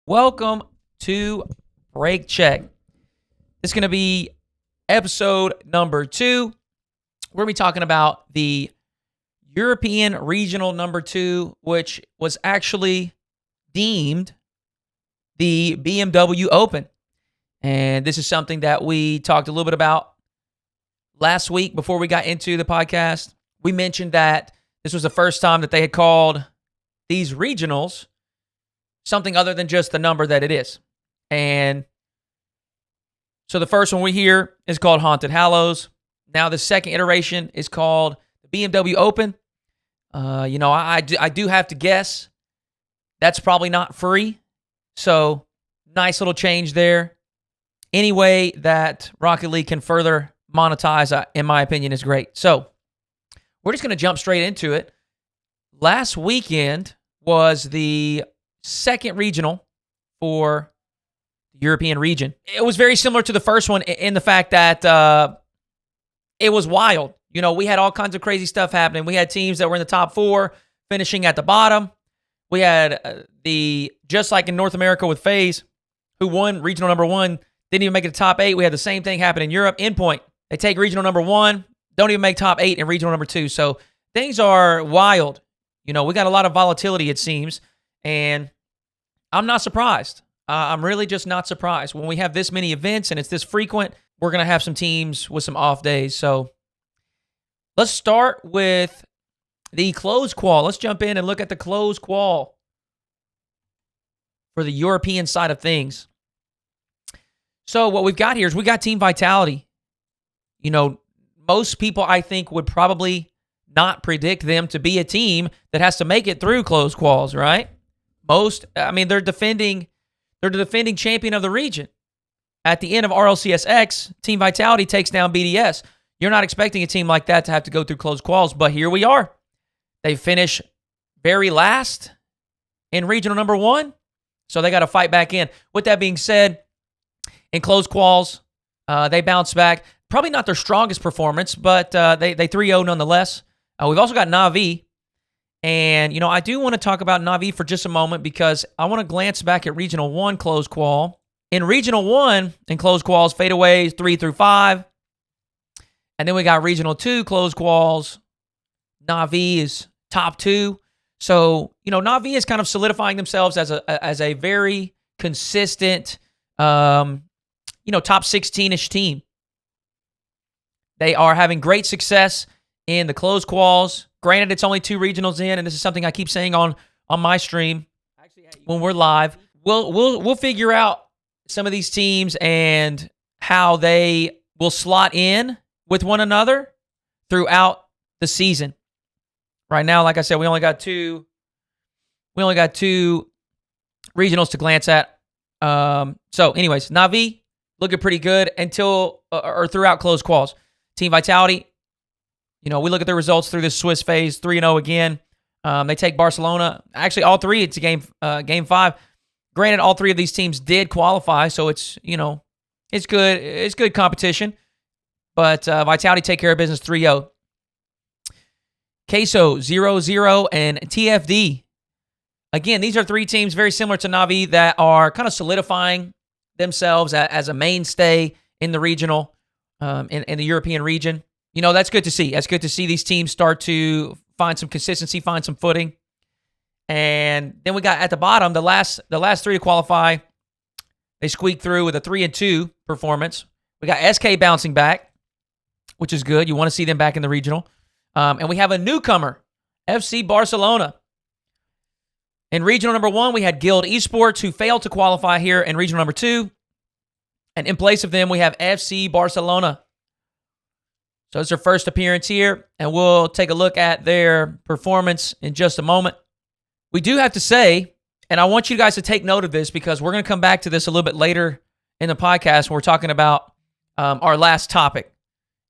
Welcome to Break Check. This is going to be episode number 2. We're going to be talking about the European Regional number 2, which was actually deemed the BMW Open. And this is something that we talked a little bit about last week before we got into the podcast. We mentioned that this was the first time that they had called these regionals something other than just the number that it is. And so the first one we hear is called Haunted Hallows. Now the second iteration is called the BMW Open. I do have to guess that's probably not free. So nice little change there. Any way that Rocket League can further monetize, in my opinion, is great. So we're just going to jump straight into it. Last weekend was the second regional for the European region. It was very similar to the first one in the fact that it was wild. We had all kinds of crazy stuff happening. We had teams that were in the top 4 finishing at the bottom. We had just like in North America with FaZe, who won regional number 1, didn't even make it to top 8. We had the same thing happen in Europe. Endpoint, they take regional number 1, don't even make top 8 in regional number 2. So things are wild. We got a lot of volatility, it seems. And I'm not surprised. I'm really just not surprised. When we have this many events and it's this frequent, we're going to have some teams with some off days. So let's start with the closed qual. Let's jump in and look at the closed qual for the European side of things. So what we've got here is we got Team Vitality. Most people, I think, would probably not predict them to be a team that has to make it through closed quals, right? They're the defending champion of the region. At the end of RLCS X, Team Vitality takes down BDS. You're not expecting a team like that to have to go through closed quals, but here we are. They finish very last in regional number 1, so they got to fight back in. With that being said, in closed quals, they bounce back. Probably not their strongest performance, but they 3-0 nonetheless. We've also got Na'Vi. And, I do want to talk about Na'Vi for just a moment because I want to glance back at Regional 1 closed qual. In Regional 1, in closed quals, fadeaways 3 through 5. And then we got Regional 2 closed quals. Na'Vi is top 2. So, Na'Vi is kind of solidifying themselves as a very consistent, top 16-ish team. They are having great success in the closed quals. Granted, it's only 2 regionals in, and this is something I keep saying on my stream when we're live. We'll figure out some of these teams and how they will slot in with one another throughout the season. Right now, like I said, we only got two regionals to glance at. So, anyways, Na'Vi looking pretty good or throughout closed quals. Team Vitality. We look at their results through this Swiss phase, 3-0 again. They take Barcelona. Actually, all 3. It's game 5. Granted, all 3 of these teams did qualify, so it's it's good. It's good competition. But Vitality take care of business 3-0. Queso 0-0 and TFD. Again, these are 3 teams very similar to Na'Vi that are kind of solidifying themselves as a mainstay in the regional, in the European region. That's good to see. That's good to see these teams start to find some consistency, find some footing. And then we got at the bottom, the last 3 to qualify. They squeaked through with a 3-2 performance. We got SK bouncing back, which is good. You want to see them back in the regional. And we have a newcomer, FC Barcelona. In regional number 1, we had Guild Esports, who failed to qualify here in regional number 2. And in place of them, we have FC Barcelona. So it's their first appearance here, and we'll take a look at their performance in just a moment. We do have to say, and I want you guys to take note of this because we're going to come back to this a little bit later in the podcast when we're talking about our last topic.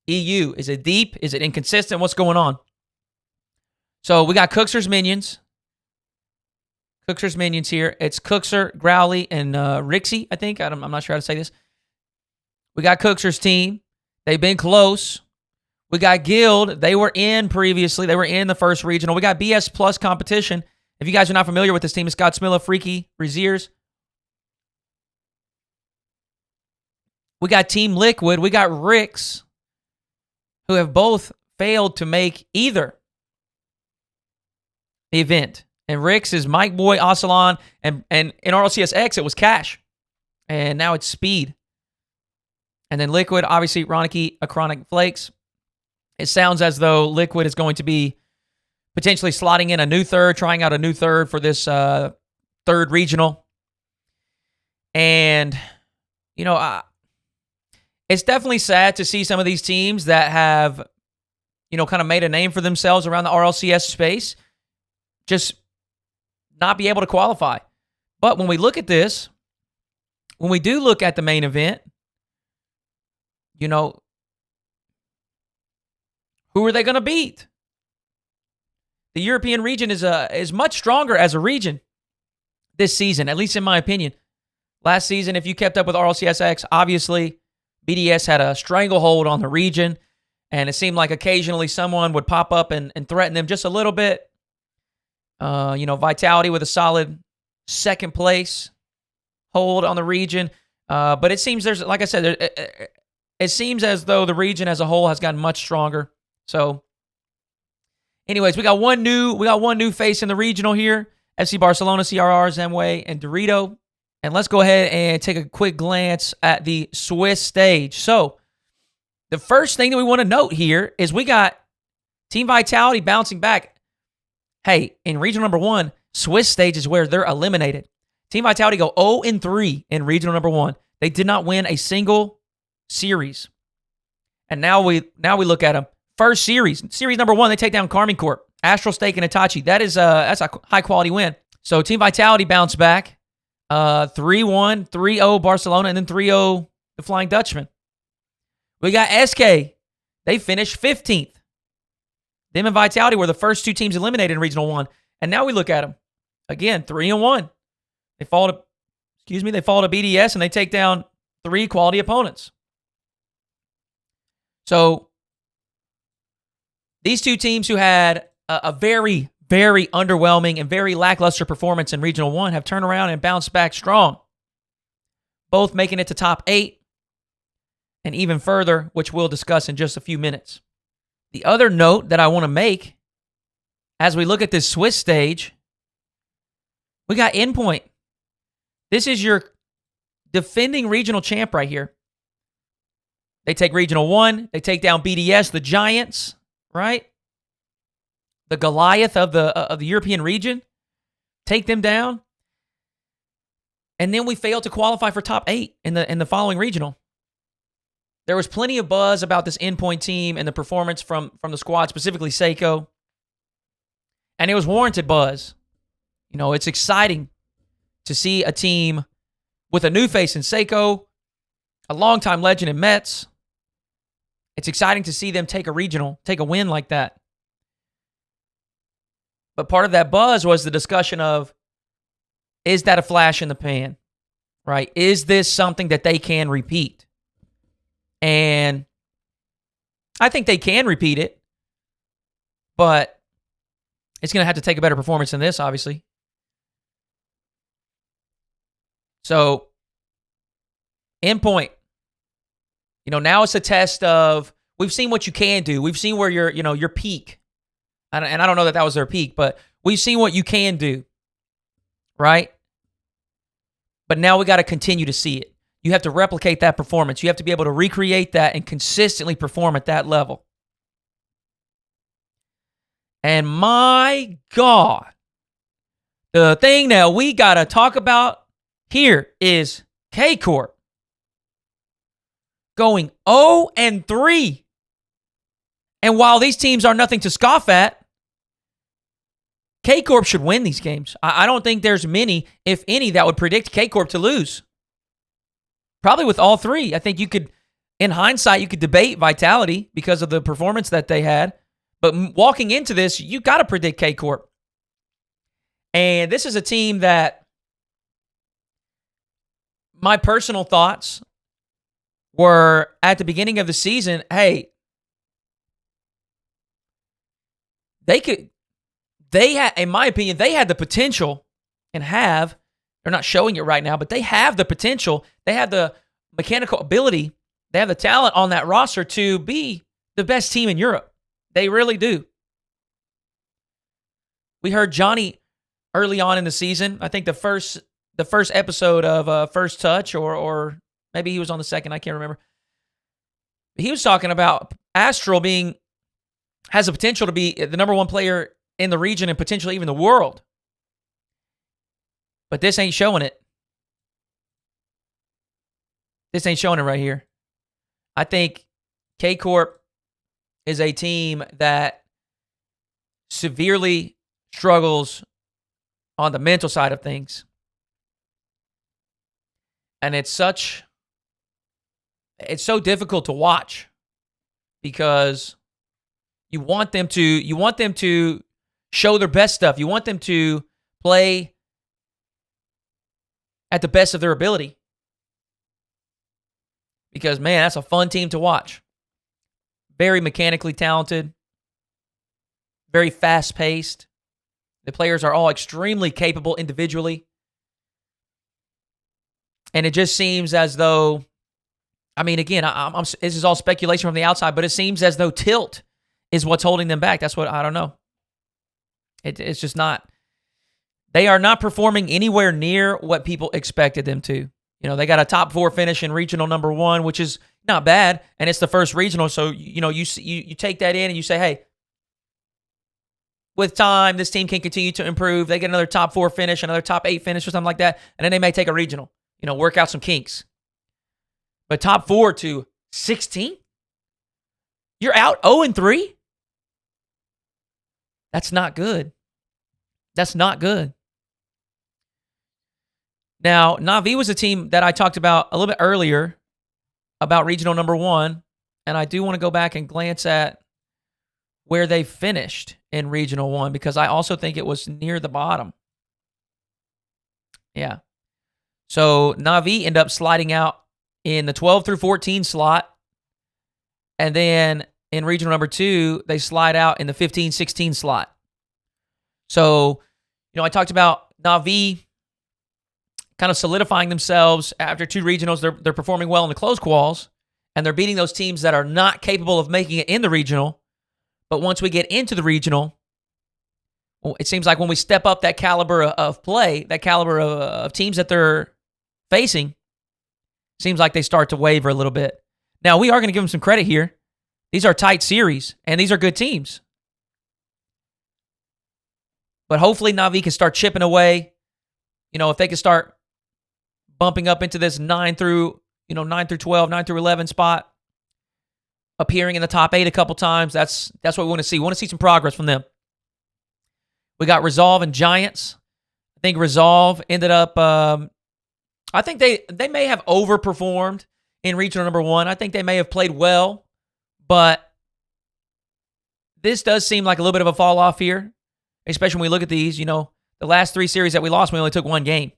EU, is it deep? Is it inconsistent? What's going on? So we got Cookser's Minions. Cookser's Minions here. It's Cookser, Growly, and Rixie, I think. I'm not sure how to say this. We got Cookser's team. They've been close. We got Guild. They were in previously. They were in the first regional. We got BS Plus competition. If you guys are not familiar with this team, it's got Smilla, Freaky, Braziers, We got Team Liquid. We got Ricks, who have both failed to make either event. And Ricks is Mike Boy, Ocelon, and in RLCS X, it was Cash. And now it's Speed. And then Liquid, obviously, Ronicky, Achronic Flakes. It sounds as though Liquid is going to be potentially slotting in a new third, trying out a new third for this third regional. And, you know, it's definitely sad to see some of these teams that have, you know, kind of made a name for themselves around the RLCS space just not be able to qualify. But when we look at this, when we do look at the main event, you know, who are they going to beat? The European region is much stronger as a region this season, at least in my opinion. Last season, if you kept up with RLCSX, obviously BDS had a stranglehold on the region, and it seemed like occasionally someone would pop up and threaten them just a little bit. You know, Vitality with a solid second place hold on the region. But it seems there's, like I said, it seems as though the region as a whole has gotten much stronger. So, anyways, we got one new face in the regional here. FC Barcelona, CRR, Zemway, and Dorito. And let's go ahead and take a quick glance at the Swiss stage. So, the first thing that we want to note here is we got Team Vitality bouncing back. Hey, in regional number 1, Swiss stage is where they're eliminated. Team Vitality go 0-3 in regional number 1. They did not win a single series. And now we look at them. First series number 1, they take down Carmine Corp, Astral Stake, and Itachi. That's a high quality win. So Team Vitality bounced back, 3-1, 3-0 Barcelona, and then 3-0 the Flying Dutchman. We got SK. They finished 15th. Them and Vitality were the first two teams eliminated in Regional 1. And now we look at them. Again, 3-1. They fall to BDS, and they take down 3 quality opponents. So these two teams who had a very, very underwhelming and very lackluster performance in Regional 1 have turned around and bounced back strong. Both making it to top 8 and even further, which we'll discuss in just a few minutes. The other note that I want to make as we look at this Swiss stage, we got Endpoint. This is your defending regional champ right here. They take Regional 1. They take down BDS, the Giants, right? The Goliath of the European region. Take them down. And then we failed to qualify for top 8 in the following regional. There was plenty of buzz about this Endpoint team and the performance from the squad, specifically Seiko. And it was warranted buzz. You know, it's exciting to see a team with a new face in Seiko, a longtime legend in Mets. It's exciting to see them take a win like that. But part of that buzz was the discussion of, is that a flash in the pan? Right? Is this something that they can repeat? And I think they can repeat it, but it's going to have to take a better performance than this, obviously. So, Endpoint. You know, now it's a test of, we've seen what you can do. We've seen where your peak. And I don't know that was their peak, but we've seen what you can do. Right? But now we got to continue to see it. You have to replicate that performance. You have to be able to recreate that and consistently perform at that level. And my God, the thing that we got to talk about here is K-Corp going 0-3. And while these teams are nothing to scoff at, K-Corp should win these games. I don't think there's many, if any, that would predict K-Corp to lose. Probably with all 3. I think you could, in hindsight, you could debate Vitality because of the performance that they had. But walking into this, you got to predict K-Corp. And this is a team that my personal thoughts were at the beginning of the season, hey, in my opinion, they had the potential they're not showing it right now, but they have the potential. They have the mechanical ability. They have the talent on that roster to be the best team in Europe. They really do. We heard Johnny early on in the season. I think the first episode of First Touch, or maybe he was on the second. I can't remember. He was talking about Astral has the potential to be the number one player in the region and potentially even the world. But this ain't showing it. This ain't showing it right here. I think K-Corp is a team that severely struggles on the mental side of things. And it's so difficult to watch because you want them to show their best stuff. You want them to play at the best of their ability. Because, man, that's a fun team to watch. Very mechanically talented. Very fast-paced. The players are all extremely capable individually. And it just seems as though, I mean, again, this is all speculation from the outside, but it seems as though tilt is what's holding them back. That's what, I don't know. It's just not. They are not performing anywhere near what people expected them to. You know, they got a top 4 finish in regional number 1, which is not bad, and it's the first regional. So, you know, you take that in and you say, hey, with time, this team can continue to improve. They get another top 4 finish, another top 8 finish or something like that, and then they may take a regional, you know, work out some kinks. But top 4 to 16? You're out 0-3? That's not good. That's not good. Now, Na'Vi was a team that I talked about a little bit earlier about regional number 1, and I do want to go back and glance at where they finished in regional 1 because I also think it was near the bottom. Yeah. So, Na'Vi end up sliding out in the 12 through 14 slot, and then in regional number 2, they slide out in the 15-16 slot. So, you know, I talked about Na'Vi kind of solidifying themselves after 2 regionals. They're performing well in the close quals, and they're beating those teams that are not capable of making it in the regional. But once we get into the regional, it seems like when we step up that caliber of play, that caliber of teams that they're facing, seems like they start to waver a little bit. Now, we are going to give them some credit here. These are tight series, and these are good teams. But hopefully Na'Vi can start chipping away. You know, if they can start bumping up into this 9 through 12, 9 through 11 spot, appearing in the top 8 a couple times, that's what we want to see. We want to see some progress from them. We got Resolve and Giants. I think Resolve ended up, I think they may have overperformed in regional number 1. I think they may have played well, but this does seem like a little bit of a fall off here, especially when we look at these. You know, the last 3 series that we lost, we only took 1 game,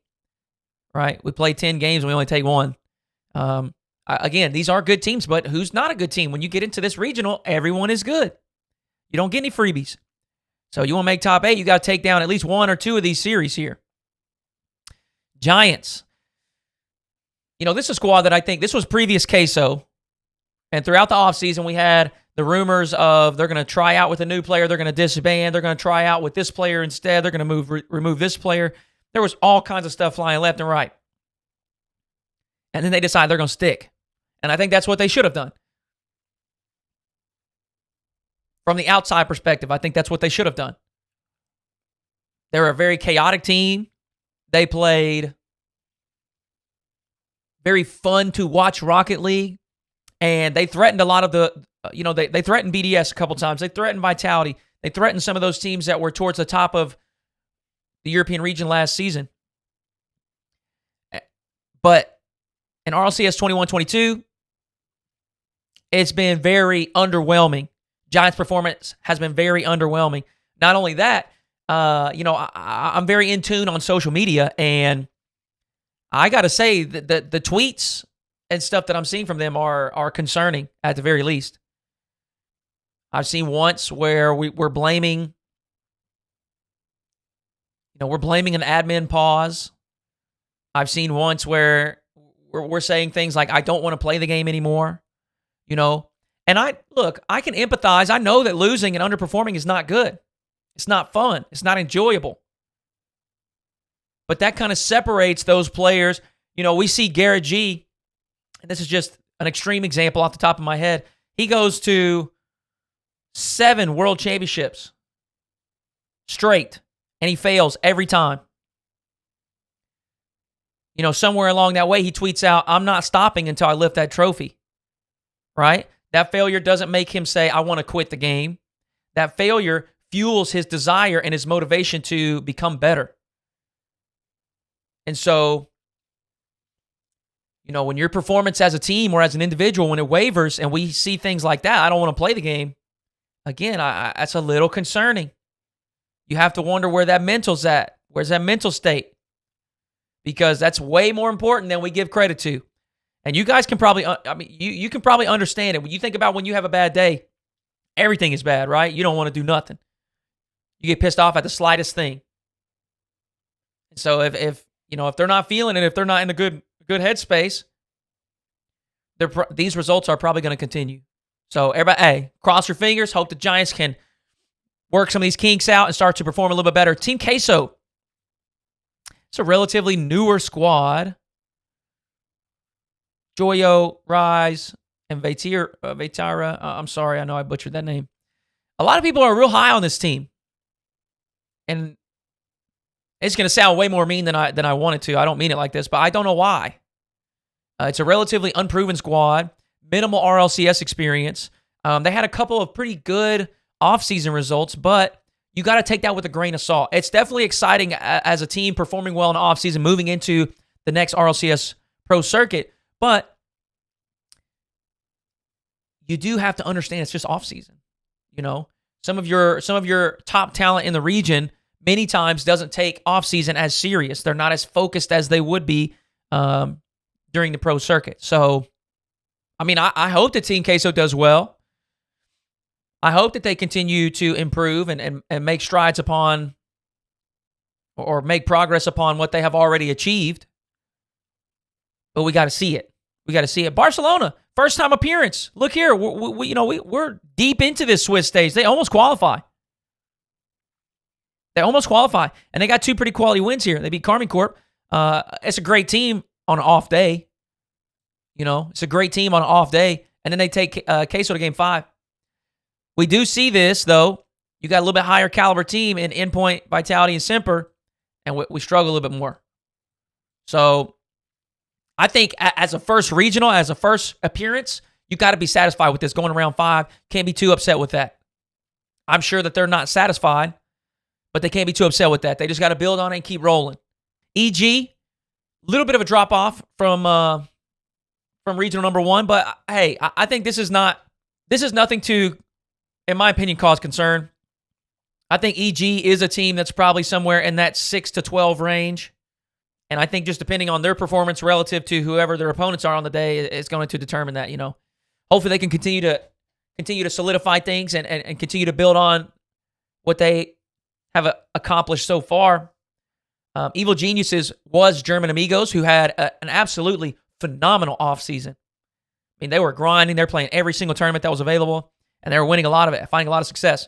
right? We played 10 games and we only take 1. Again, these are good teams, but who's not a good team? When you get into this regional, everyone is good. You don't get any freebies. So you want to make top 8, you got to take down at least 1 or 2 of these series here. Giants. You know, this is a squad that I think, this was previous queso, and throughout the offseason, we had the rumors of they're going to try out with a new player, they're going to disband, they're going to try out with this player instead, they're going to remove this player. There was all kinds of stuff flying left and right. And then they decide they're going to stick. And I think that's what they should have done. From the outside perspective, I think that's what they should have done. They're a very chaotic team. They played very fun to watch Rocket League. And they threatened a lot of the, they threatened BDS a couple times. They threatened Vitality. They threatened some of those teams that were towards the top of the European region last season. But in RLCS 21-22, it's been very underwhelming. Giants' performance has been very underwhelming. Not only that, I'm very in tune on social media, and I got to say that the tweets and stuff that I'm seeing from them are concerning at the very least. I've seen once where we're blaming, we're blaming an admin pause. I've seen once where we're saying things like, I don't want to play the game anymore, you know. And I can empathize. I know that losing and underperforming is not good. It's not fun. It's not enjoyable. But that kind of separates those players. You know, we see Garrett G, and this is just an extreme example off the top of my head. He goes to 7 world championships straight, and he fails every time. You know, somewhere along that way, he tweets out, I'm not stopping until I lift that trophy, right? That failure doesn't make him say, I want to quit the game. That failure fuels his desire and his motivation to become better. And so, you know, when your performance as a team or as an individual, when it wavers and we see things like that, I don't want to play the game. Again, that's a little concerning. You have to wonder where that mental's at. Where's that mental state? Because that's way more important than we give credit to. And you guys can probably, you can probably understand it. When you think about when you have a bad day, everything is bad, right? You don't want to do nothing. You get pissed off at the slightest thing. So if you know, if they're not feeling it, if they're not in a good headspace, these results are probably going to continue. So everybody, hey, cross your fingers. Hope the Giants can work some of these kinks out and start to perform a little bit better. Team Queso. It's a relatively newer squad. Joyo, Rise, and Veitira. I'm sorry, I know I butchered that name. A lot of people are real high on this team. And it's going to sound way more mean than I wanted to. I don't mean it like this, but I don't know why. It's a relatively unproven squad, minimal RLCS experience. They had a couple of pretty good offseason results, but you got to take that with a grain of salt. It's definitely exciting as a team performing well in the offseason, moving into the next RLCS Pro Circuit, but you do have to understand it's just offseason. You know, some of your top talent in the region many times doesn't take offseason as serious. They're not as focused as they would be during the Pro Circuit. So, I mean, I hope that Team Queso does well. I hope that they continue to improve and make strides upon or make progress upon what they have already achieved. But we got to see it. We got to see it. Barcelona, first time appearance. Look here, we're deep into this Swiss stage. They almost qualify. And they got 2 pretty quality wins here. They beat Carmine Corp. It's a great team on an off day. You know, it's a great team on an off day. And then they take Queso to game 5. We do see this, though. You got a little bit higher caliber team in Endpoint, Vitality, and Semper, and we struggle a little bit more. So I think as a first regional, as a first appearance, you got to be satisfied with this going around 5. Can't be too upset with that. I'm sure that they're not satisfied, but they can't be too upset with that. They just got to build on it and keep rolling. EG, a little bit of a drop-off from regional number 1, but hey, I think this is nothing to, in my opinion, cause concern. I think EG is a team that's probably somewhere in that 6 to 12 range. And I think just depending on their performance relative to whoever their opponents are on the day is going to determine that, you know. Hopefully they can continue to solidify things and continue to build on what they have accomplished so far. Evil Geniuses was German Amigos, who had an absolutely phenomenal offseason. I mean, they were grinding. They're playing every single tournament that was available. And they were winning a lot of it, finding a lot of success.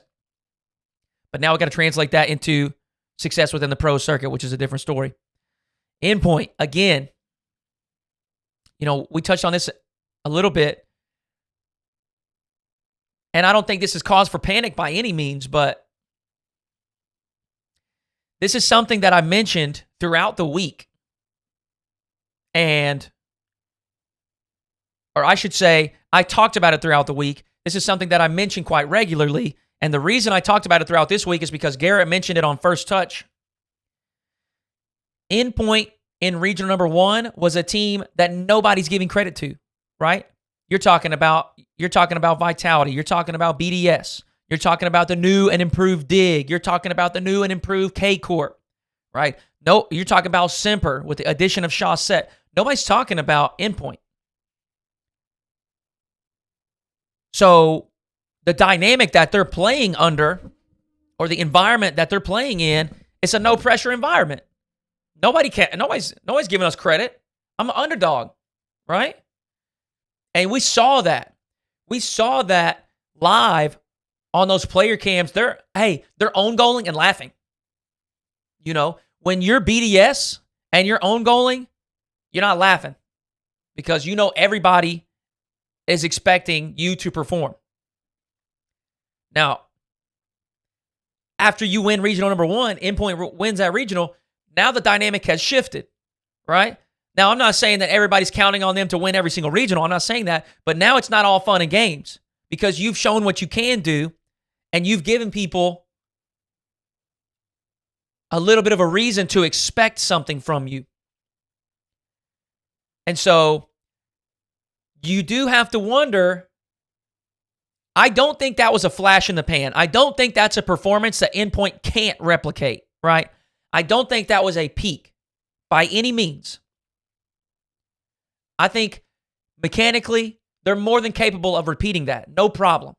But now we've got to translate that into success within the pro circuit, which is a different story. Endpoint, again, you know, we touched on this a little bit. And I don't think this is cause for panic by any means, but this is something that I mentioned throughout the week. Or I should say, I talked about it throughout the week. This is something that I mention quite regularly, and the reason I talked about it throughout this week is because Garrett mentioned it on First Touch. Endpoint in regional number 1 was a team that nobody's giving credit to, right? You're talking about Vitality. You're talking about BDS. You're talking about the new and improved Dig. You're talking about the new and improved K Corp, right? No, you're talking about Semper with the addition of Chaussette. Nobody's talking about Endpoint. So the dynamic that they're playing under, or the environment that they're playing in, it's a no pressure environment. Nobody's giving us credit. I'm an underdog. right? And we saw that. We saw that live on those player cams. They're own goaling and laughing. You know, when you're BDS and you're own goaling, you're not laughing because you know everybody is expecting you to perform. Now, after you win regional number 1, Endpoint wins that regional, now the dynamic has shifted, right? Now, I'm not saying that everybody's counting on them to win every single regional. I'm not saying that. But now it's not all fun and games because you've shown what you can do and you've given people a little bit of a reason to expect something from you. And so you do have to wonder, I don't think that was a flash in the pan. I don't think that's a performance that Endpoint can't replicate, right? I don't think that was a peak by any means. I think mechanically, they're more than capable of repeating that. No problem.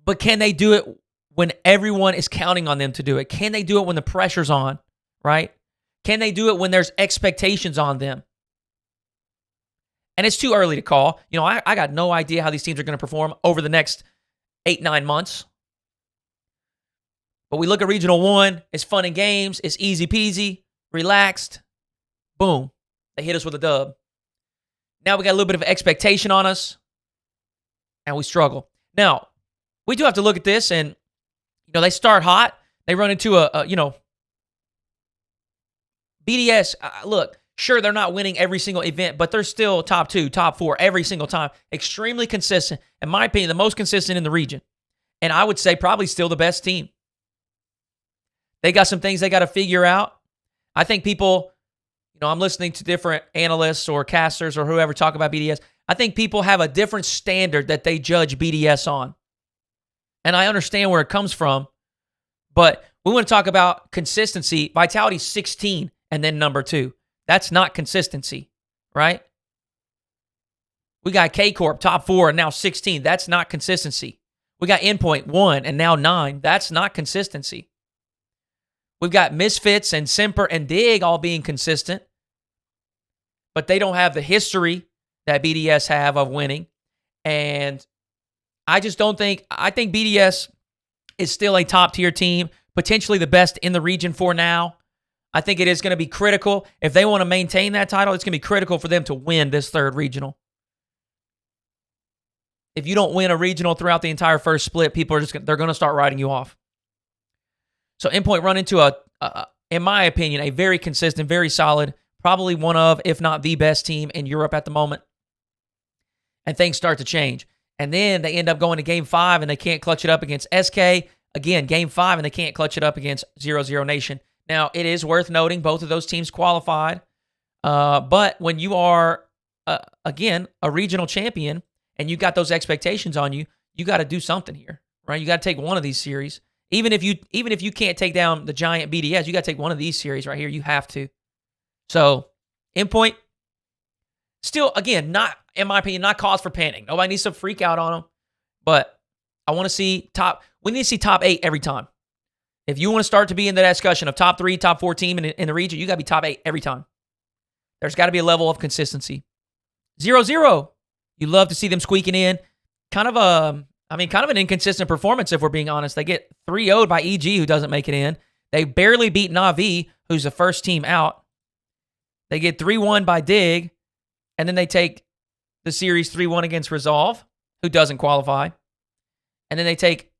But can they do it when everyone is counting on them to do it? Can they do it when the pressure's on, right? Can they do it when there's expectations on them? And it's too early to call. You know, I got no idea how these teams are going to perform over the next 8-9 months. But we look at Regional 1, it's fun and games, it's easy peasy, relaxed. Boom. They hit us with a dub. Now we got a little bit of expectation on us, and we struggle. Now, we do have to look at this, and, you know, they start hot. They run into BDS, look, sure, they're not winning every single event, but they're still top 2, top 4 every single time. Extremely consistent. In my opinion, the most consistent in the region. And I would say probably still the best team. They got some things they got to figure out. I think people, you know, I'm listening to different analysts or casters or whoever talk about BDS. I think people have a different standard that they judge BDS on. And I understand where it comes from. But we want to talk about consistency. Vitality 16 and then number 2. That's not consistency, right? We got K-Corp, top 4, and now 16. That's not consistency. We got Endpoint, 1, and now 9. That's not consistency. We've got Misfits and Semper and Dig all being consistent, but they don't have the history that BDS have of winning. And I just don't think, I think BDS is still a top-tier team, potentially the best in the region for now. I think it is going to be critical. If they want to maintain that title, it's going to be critical for them to win this 3rd regional. If you don't win a regional throughout the entire first split, people are they're going to start writing you off. So Endpoint run into in my opinion, a very consistent, very solid, probably one of, if not the best team in Europe at the moment. And things start to change. And then they end up going to Game 5 and they can't clutch it up against SK. Again, Game 5 and they can't clutch it up against 0-0 Nation. Now, it is worth noting both of those teams qualified. But when you are, again, a regional champion and you got those expectations on you, you got to do something here, right? You got to take one of these series. Even if you can't take down the giant BDS, you got to take one of these series right here. You have to. So, Endpoint, still, again, not, in my opinion, not cause for panic. Nobody needs to freak out on them. But I want to see we need to see top 8 every time. If you want to start to be in the discussion of top 3, top 4 team in the region, you got to be top 8 every time. There's got to be a level of consistency. 0-0. You love to see them squeaking in. Kind of an inconsistent performance, if we're being honest. They get 3-0'd by EG, who doesn't make it in. They barely beat Na'Vi, who's the first team out. They get 3-1 by Dig, and then they take the series 3-1 against Resolve, who doesn't qualify. And then they take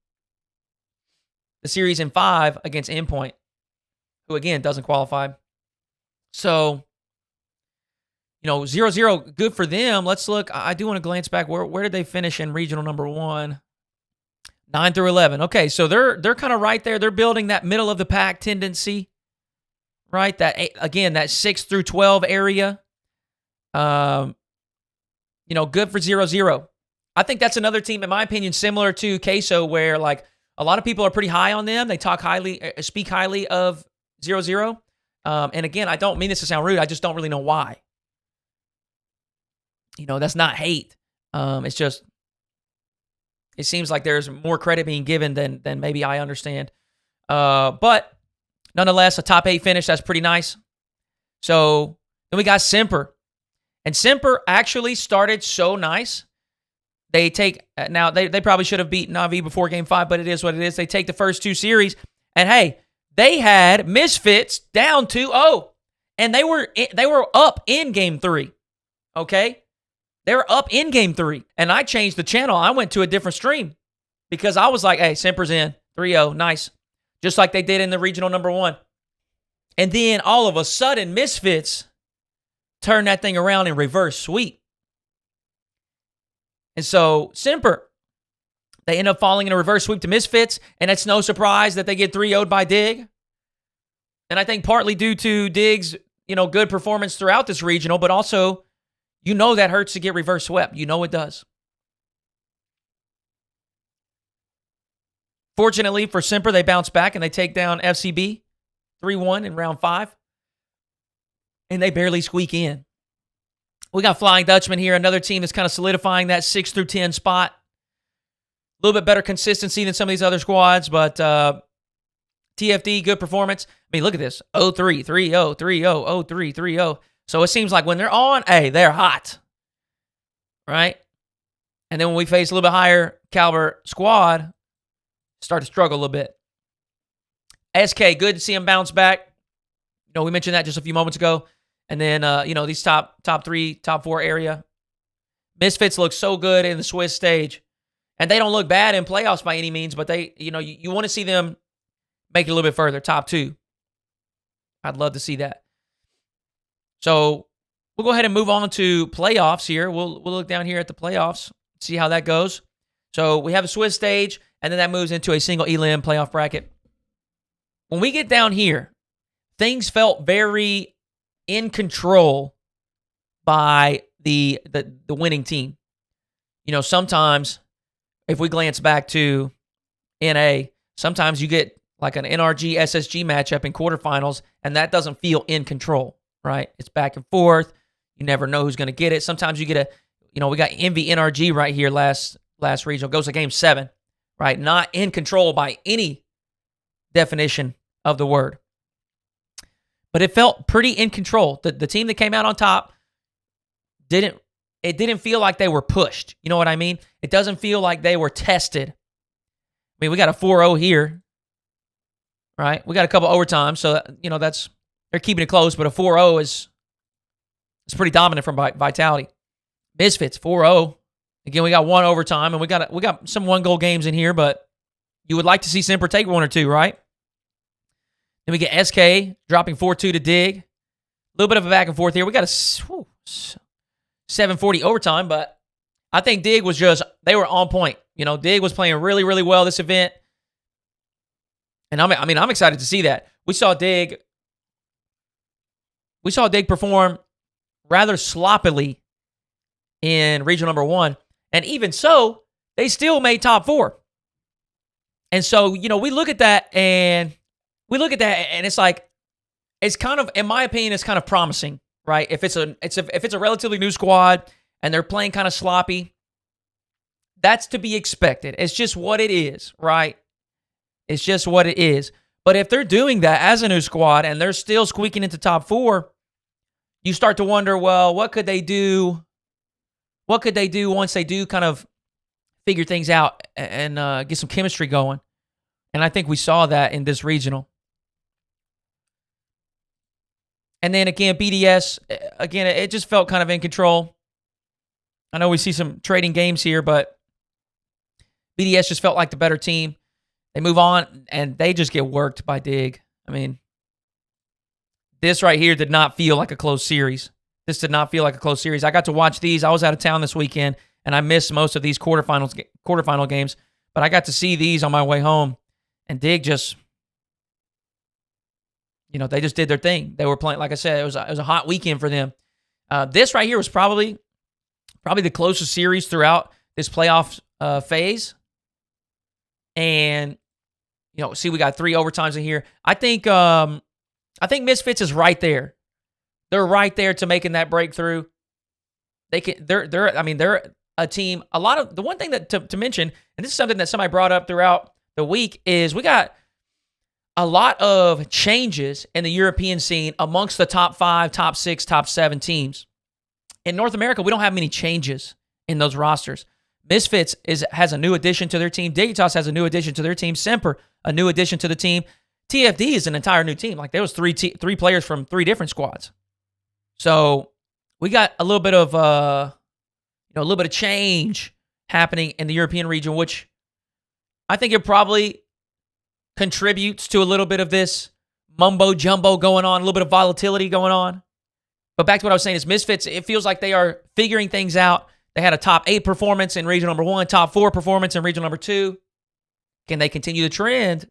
the series in 5 against Endpoint, who, again, doesn't qualify. So, you know, 0-0, good for them. Let's look. I do want to glance back. Where did they finish in regional number 1? 9 through 11. Okay, so they're kind of right there. They're building that middle of the pack tendency, right? That, again, that 6 through 12 area. You know, good for 0-0. I think that's another team, in my opinion, similar to Queso, where, like, a lot of people are pretty high on them. They speak highly of 0-0. And again, I don't mean this to sound rude. I just don't really know why. You know, that's not hate. It's just, it seems like there's more credit being given than maybe I understand. But nonetheless, a top 8 finish, that's pretty nice. So then we got Semper. And Semper actually started so nice. They take, now they probably should have beaten Navi before game 5, but it is what it is. They take the first 2 series, and hey, they had Misfits down 2-0, and they were up in game 3, okay? They were up in game 3, and I changed the channel. I went to a different stream because I was like, hey, Semper's in, 3-0, nice. Just like they did in the regional number 1. And then all of a sudden, Misfits turned that thing around in reverse sweep. And so Semper, they end up falling in a reverse sweep to Misfits, and it's no surprise that they get 3-0'd by Dig. And I think partly due to Dig's, good performance throughout this regional, but also, that hurts to get reverse swept. It does. Fortunately for Semper, they bounce back and they take down FCB 3-1 in round 5. And they barely squeak in. We got Flying Dutchman here, another team that's kind of solidifying that 6 through 10 spot. A little bit better consistency than some of these other squads, but TFD, good performance. I mean, look at this. 0-3, 3-0, 3-0, 0-3, 3-0. So it seems like when they're on, hey, they're hot. Right? And then when we face a little bit higher caliber squad, start to struggle a little bit. SK, good to see him bounce back. We mentioned that just a few moments ago. And then, these top 3, top 4 area. Misfits look so good in the Swiss stage. And they don't look bad in playoffs by any means, but they, you want to see them make it a little bit further, top 2. I'd love to see that. So we'll go ahead and move on to playoffs here. We'll look down here at the playoffs, see how that goes. So we have a Swiss stage, and then that moves into a single elim playoff bracket. When we get down here, things felt very in control by the winning team. Sometimes if we glance back to NA, sometimes you get like an NRG SSG matchup in quarterfinals, and that doesn't feel in control, right? It's back and forth. You never know who's going to get it. Sometimes you get we got Envy NRG right here last regional, goes to game 7, right? Not in control by any definition of the word. But it felt pretty in control. The team that came out on top didn't feel like they were pushed. You know what I mean? It doesn't feel like they were tested. I mean, we got a 4-0 here, right? We got a couple overtimes, so they're keeping it close, but a 4-0 is pretty dominant from Vitality. Misfits 4-0. Again, we got 1 overtime, and we got some 1-goal games in here, but you would like to see Semper take 1 or 2, right? Then we get SK dropping 4-2 to Dig. A little bit of a back and forth here. We got a 7:40 overtime, but I think Dig was they were on point. Dig was playing really, really well this event. And I'm excited to see that. We saw Dig perform rather sloppily in regional number 1. And even so, they still made top 4. And so, we look at that and it's like, it's kind of, in my opinion, it's kind of promising, right? If it's a relatively new squad and they're playing kind of sloppy, that's to be expected. It's just what it is, right? It's just what it is. But if they're doing that as a new squad and they're still squeaking into top 4, you start to wonder, well, what could they do? What could they do once they do kind of figure things out and get some chemistry going? And I think we saw that in this regional. And then again, BDS, it just felt kind of in control. I know we see some trading games here, but BDS just felt like the better team. They move on, and they just get worked by Dig. I mean, this right here did not feel like a close series. This did not feel like a close series. I got to watch these. I was out of town this weekend, and I missed most of these quarterfinal games, but I got to see these on my way home, and Dig just... they just did their thing. They were playing, like I said, it was a hot weekend for them. This right here was probably the closest series throughout this playoff phase. And see, we got 3 overtimes in here. I think Misfits is right there. They're right there to making that breakthrough. They're a team. A lot of the one thing that to mention, and this is something that somebody brought up throughout the week, is we got a lot of changes in the European scene amongst the top 5, top 6, top 7 teams. In North America, we don't have many changes in those rosters. Misfits has a new addition to their team. Dignitas has a new addition to their team. Semper, a new addition to the team. TFD is an entire new team. Like, there was three players from 3 different squads. So we got a little bit of change happening in the European region, which I think it probably contributes to a little bit of this mumbo jumbo going on, a little bit of volatility going on. But back to what I was saying is Misfits, it feels like they are figuring things out. They had a top 8 performance in regional number 1, top 4 performance in regional number 2. Can they continue the trend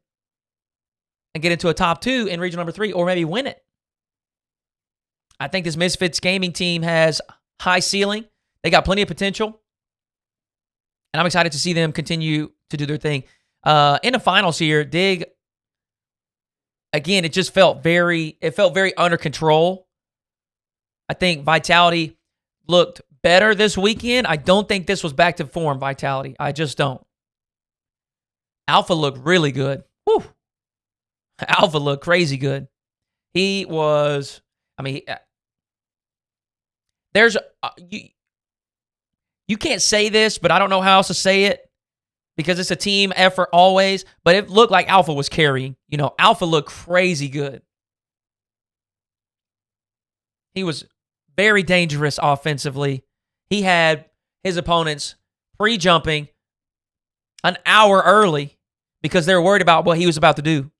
and get into a top 2 in regional number 3, or maybe win it? I think this Misfits gaming team has high ceiling. They got plenty of potential. And I'm excited to see them continue to do their thing. In the finals here, Dig, again, it felt very under control. I think Vitality looked better this weekend. I don't think this was back to form, Vitality. I just don't. Alpha looked really good. Whew. Alpha looked crazy good. He was, there's, you can't say this, but I don't know how else to say it because it's a team effort always, but it looked like Alpha was carrying. Alpha looked crazy good. He was very dangerous offensively. He had his opponents pre-jumping an hour early because they were worried about what he was about to do.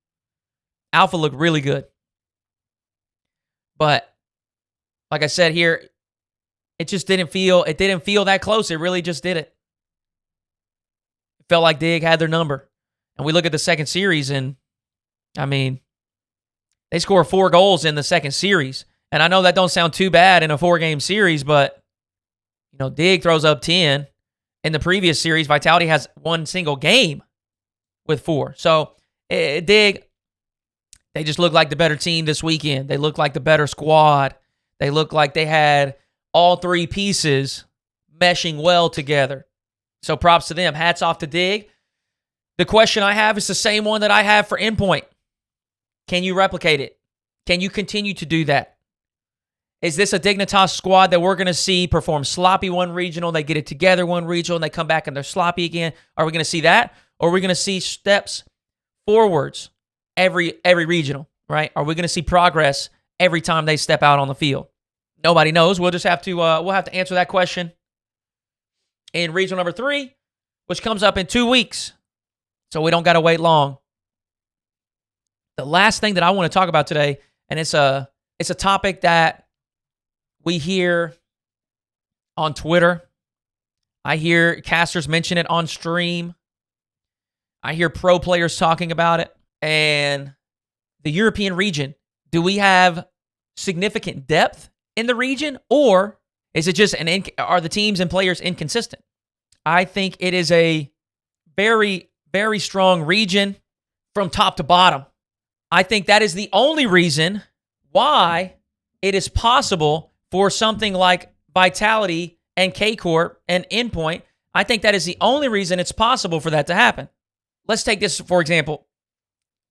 Alpha looked really good. But like I said here, it didn't feel that close. It really just didn't. It felt like Dig had their number. And we look at the second series, and they score 4 goals in the second series. And I know that don't sound too bad in a 4-game series, but Dig throws up 10. In the previous series, Vitality has 1 single game with 4. So Dig, they just look like the better team this weekend. They look like the better squad. They look like they had all 3 pieces meshing well together. So props to them. Hats off to Dig. The question I have is the same one that I have for Endpoint. Can you replicate it? Can you continue to do that? Is this a Dignitas squad that we're going to see perform sloppy one regional, they get it together one regional, and they come back and they're sloppy again? Are we going to see that? Or are we going to see steps forwards every regional, right? Are we going to see progress every time they step out on the field? Nobody knows. We'll just have to answer that question in regional number 3, which comes up in 2 weeks. So we don't got to wait long. The last thing that I want to talk about today, and it's a topic that we hear on Twitter. I hear casters mention it on stream. I hear pro players talking about it. And the European region, do we have significant depth in the region, or is it just are the teams and players inconsistent? I think it is a very, very strong region from top to bottom. I think that is the only reason why it is possible for something like Vitality and K-Corp and Endpoint. I think that is the only reason it's possible for that to happen. Let's take this, for example.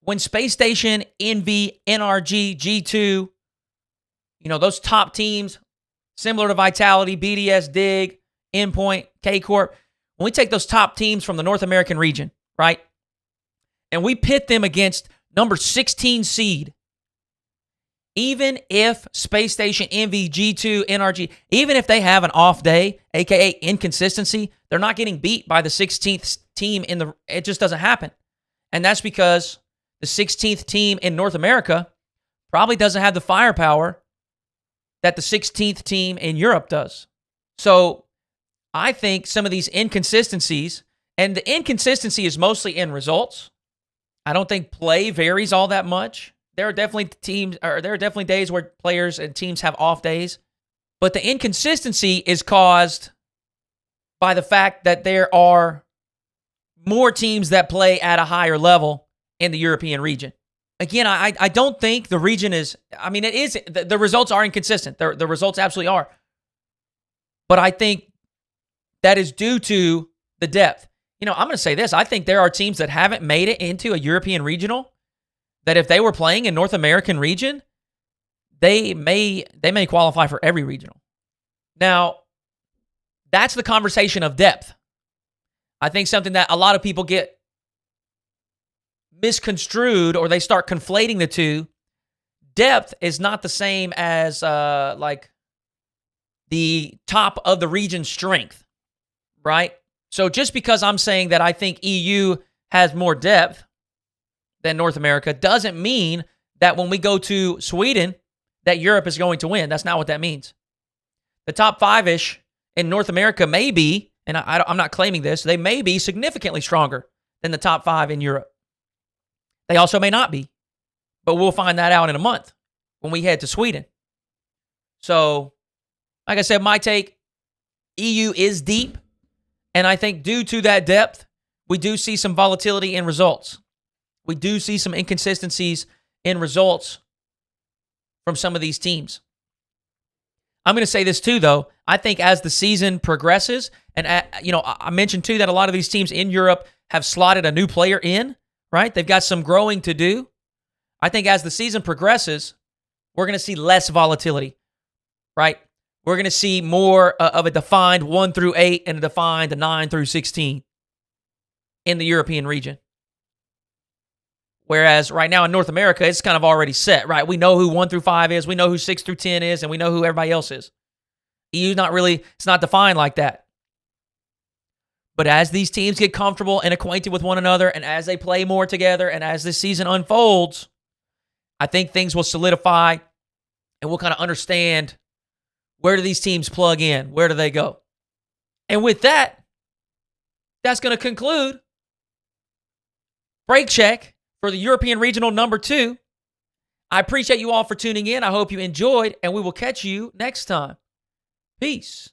When Space Station, Envy, NRG, G2, those top teams, similar to Vitality, BDS, Dig, Endpoint, K-Corp, when we take those top teams from the North American region, right, and we pit them against number 16 seed, even if Space Station, Envy, G2, NRG, even if they have an off day, aka inconsistency, they're not getting beat by the 16th team it just doesn't happen. And that's because the 16th team in North America probably doesn't have the firepower that the 16th team in Europe does. So I think some of these inconsistencies, and the inconsistency is mostly in results. I don't think play varies all that much. There are definitely days where players and teams have off days. But the inconsistency is caused by the fact that there are more teams that play at a higher level in the European region. Again, I don't think the region is, it is, the results are inconsistent. The results absolutely are. But I think that is due to the depth. I'm going to say this. I think there are teams that haven't made it into a European regional that if they were playing in North American region, they may qualify for every regional. Now, that's the conversation of depth. I think something that a lot of people get misconstrued, or they start conflating the two. Depth is not the same as like the top of the region's strength, right? So just because I'm saying that I think EU has more depth than North America doesn't mean that when we go to Sweden that Europe is going to win. That's not what that means. The top five-ish in North America may be, and I'm not claiming this, they may be significantly stronger than the top five in Europe. They also may not be, but we'll find that out in a month when we head to Sweden. So, like I said, my take, EU is deep, and I think due to that depth, we do see some volatility in results. We do see some inconsistencies in results from some of these teams. I'm going to say this too, though. I think as the season progresses, and I mentioned too that a lot of these teams in Europe have slotted a new player in, right? They've got some growing to do. I think as the season progresses, we're going to see less volatility, right? We're going to see more of a defined 1 through 8 and a defined 9 through 16 in the European region. Whereas right now in North America, it's kind of already set, right? We know who 1 through 5 is, we know who 6 through 10 is, and we know who everybody else is. EU's not really, it's not defined like that. But as these teams get comfortable and acquainted with one another, and as they play more together, and as this season unfolds, I think things will solidify, and we'll kind of understand, where do these teams plug in? Where do they go? And with that, that's going to conclude Break Check for the European Regional number 2. I appreciate you all for tuning in. I hope you enjoyed, and we will catch you next time. Peace.